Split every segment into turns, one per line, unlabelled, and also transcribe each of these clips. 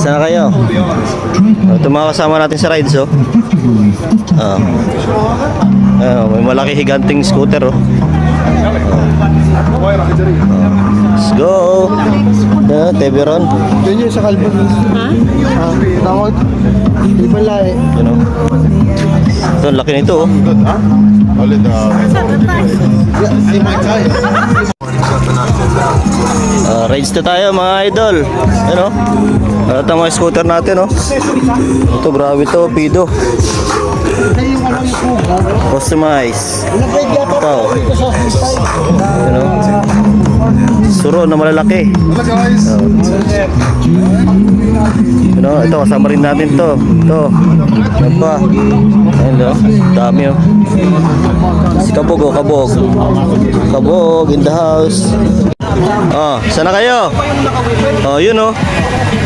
Saan na kayo? Ito mga kasama natin sa rides, oh. May malaki higanting scooter, oh. Let's go. Teberon.
Yun yung sa Calvin. Ha? Tawag. Di pala eh.
Yun, oh. Ito, laki nito, oh. Rides na tayo mga idol. Ano? Ito mga scooter natin, oh. Ito, grabe to, Pido. Customize. Ito. Ano? Suro na malalaki. Ano? Ito, kasama rin natin to. Ito. Ano pa? Ayun, oh. Dami, oh. Si Kabog, oh. Kabog. Kabog in the house. Oh, sana kayo? Oh, yun, oh.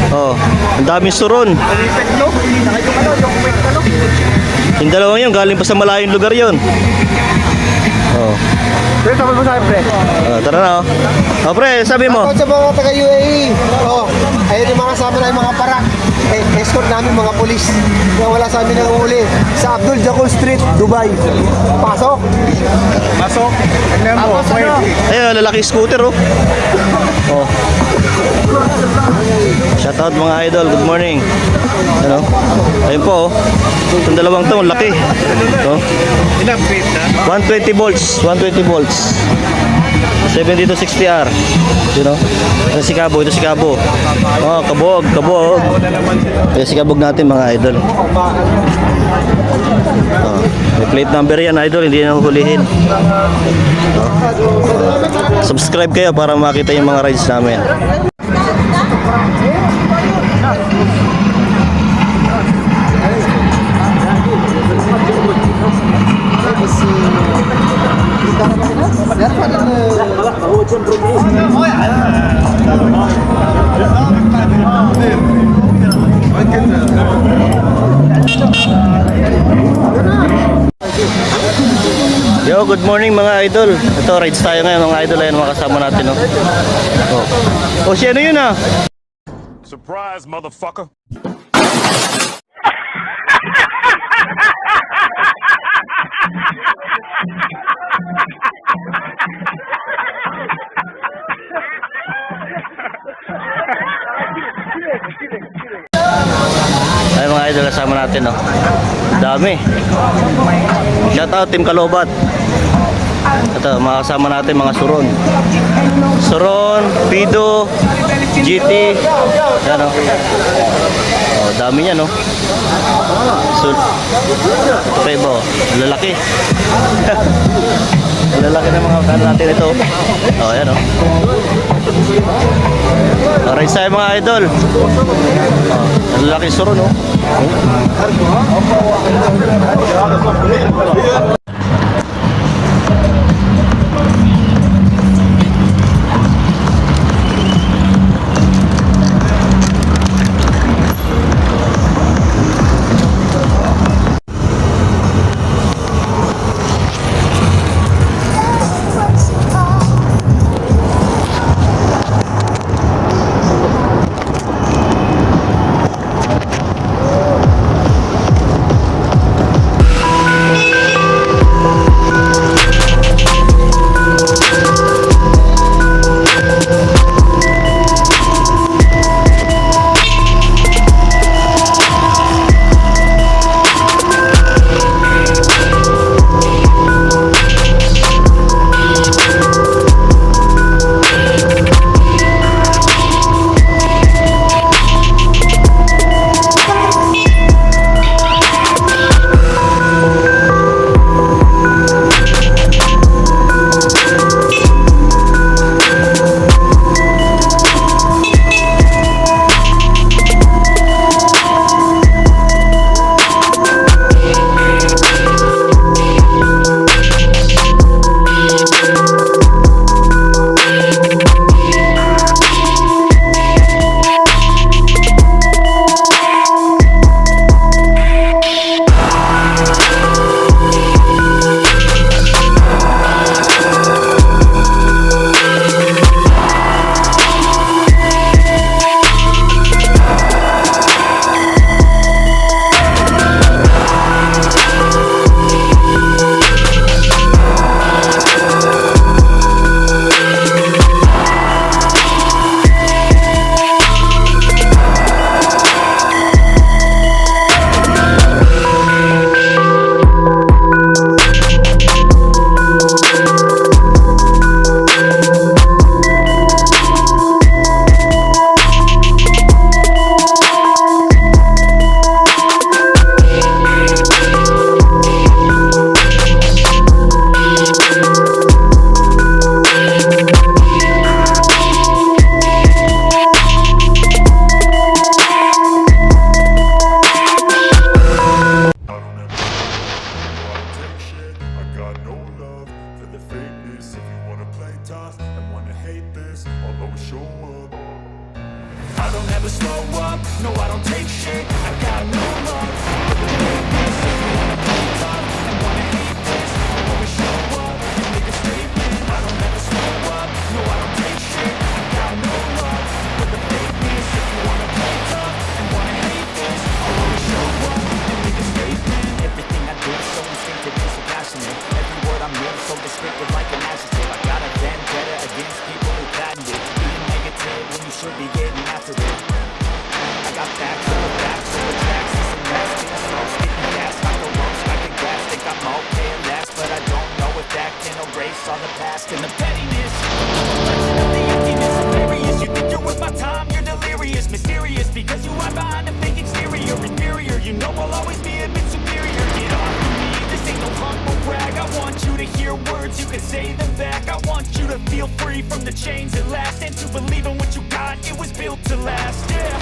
Oh, ang daming suron. Yung dalawang yun, galing pa sa malayong lugar yun. Oh.
Pre, tapos mo sa pre.
Tara na, oh. Oh, pre, sabi mo.
Sa mga taga-UAE. Oh, ayun yung mga kasama na yung mga parak. Escort namin mga polis. Kaya wala sa amin ng uli. Sa Abdul Jakul Street, Dubai. Pasok. Pasok. Tapos ano?
Ayun, lalaki scooter, oh. Oh. Shout out mga idol, good morning. Ano? Ayun po, oh. Itong dalawang to, laki. Oh. 120 volts, 120 volts. 70 to 60R. You know? Ito si Kabog, ito si Kabog. Oh, Kabog, Kabog. Ito si Kabog natin mga idol. Oh, may plate number yan idol, hindi na huhulihin. Oh. Subscribe kayo para makita yung mga rides namin. Yo, good morning mga idol. Ito, rides tayo ngayon mga idol. Ayan mga kasama natin, no? Oh, si ano yun, ah?
Surprise, motherfucker.
Ay mga idol, kasama natin, no? Dami. Shout out Team Kalobat. Ito, mga kasama natin, mga suron. Suron, Pido, GT. Yan, no? Oh, dami niya, no? So, ito pa iba, oh. Lalaki. Lalaki ng mga kan natin ito. Oh, yan, oh. Alright sa'yo mga idol. Oh, lalaki suron, no?
all the past and the pettiness. Reflection of the emptiness, hilarious. You think you're worth my time, you're delirious. Mysterious, because you hide behind a fake exterior. Inferior, you know I'll always be a bit superior. Get off of me, this ain't no humble brag. I want you to hear words, you can say them back. I want you to feel free from the chains at last, and to believe in what you got, it was built to last, yeah.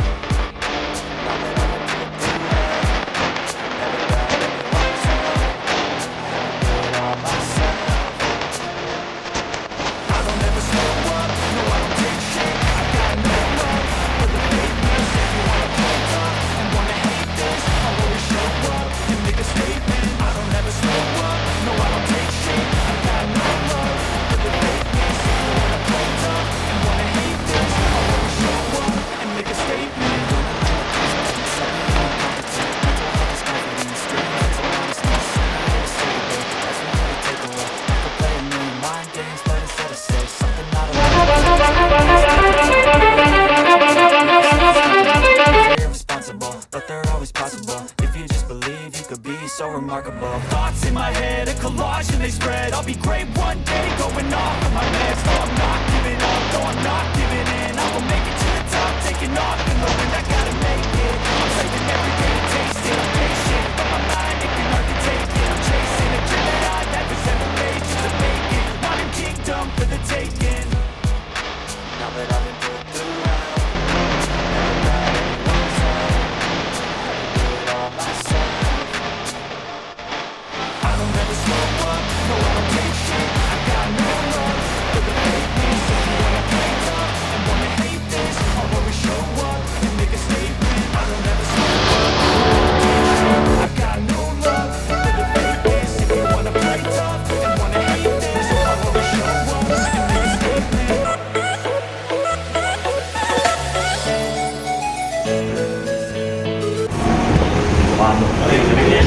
But they're always possible. If you just believe, you could be so remarkable. Thoughts in my head, a collage and they spread. I'll be great one day, going off of my meds. No, I'm not giving up, no, I'm not giving in. I will make it to the top, taking off in the wind. I gotta make it. I'm saving every day to taste it. I'm patient, but my mind, it can hardly take it. I'm chasing a dream that I've had for several ages to make it. Modern kingdom for the taking. Now that I've been put through hell,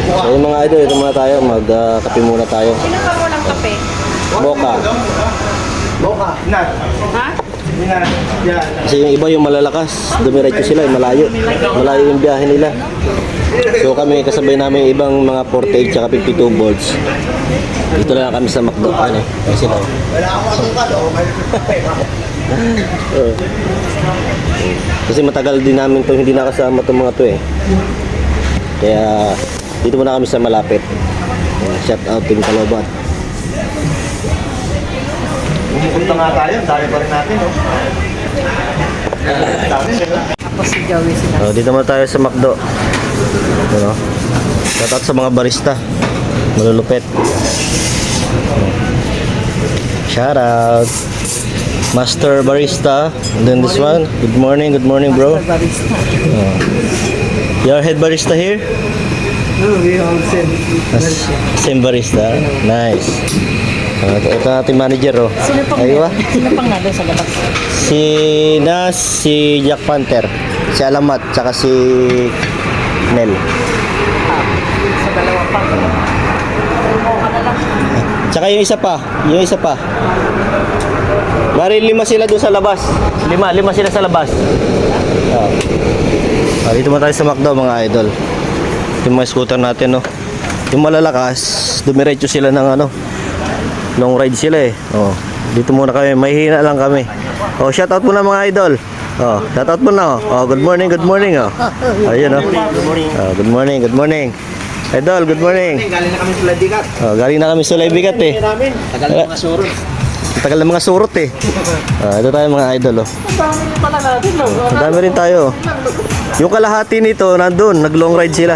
So yung mga idol, ito muna tayo, magkape muna tayo.
Sino ba walang kape?
Boka.
Boka. Na.
Ha?
Yan.
Kasi yung iba yung malalakas, dumiretso sila, yung malayo. Malayo yung biyahe nila. So kami, kasabay namin yung ibang mga 48 tsaka 52 volts. Dito lang kami sa McDo. Ano? Kasi sila.
Wala akong matungkad.
Kasi matagal din namin to hindi nakasama itong mga to eh. Kaya dito muna kami sa malapit. Shout out Team Kalobat.
Pumunta nga tayo. Dami pa rin natin, no?
Tapos si Joey sila.
Oh, dito muna tayo sa McDo. Ano? Shout out sa mga barista. Malulupit. Shout out. Master Barista. And then this one. Good morning bro.
Barista.
Your head barista here?
No, we all same.
Same barista. Nice. Ito ating manager oh.
Sino pang
Aywa.
Sino pang nandun sa labas?
Si Nas, si Jack Panther, si Alamat, tsaka si Nel.
Sa dalawa pa.
Tsaka yung isa pa. Bari 5 sila doon sa labas. 5 sila sa labas. Dito mo tayo sa McDo mga idol. Yung mga scooter natin no. Yung malalakas, dumiretso sila ng ano. Long ride sila eh. Oh, dito muna kami, mahihina lang kami. Oh, shout out muna mga idol. Oh, shout out muna. Oh, good morning oh. Ayun oh. Oh, good morning. Idol, good morning.
Galing na kami sa Ladigat.
Oh, galing na kami sa Laibigat eh.
Namin. Tagal ng mga surot.
Tagal ng mga surot eh. Ito tayo mga idol oh.
Pala natin, no?
Ang dami rin tayo. Yung kalahati nito nandun, nag long ride sila.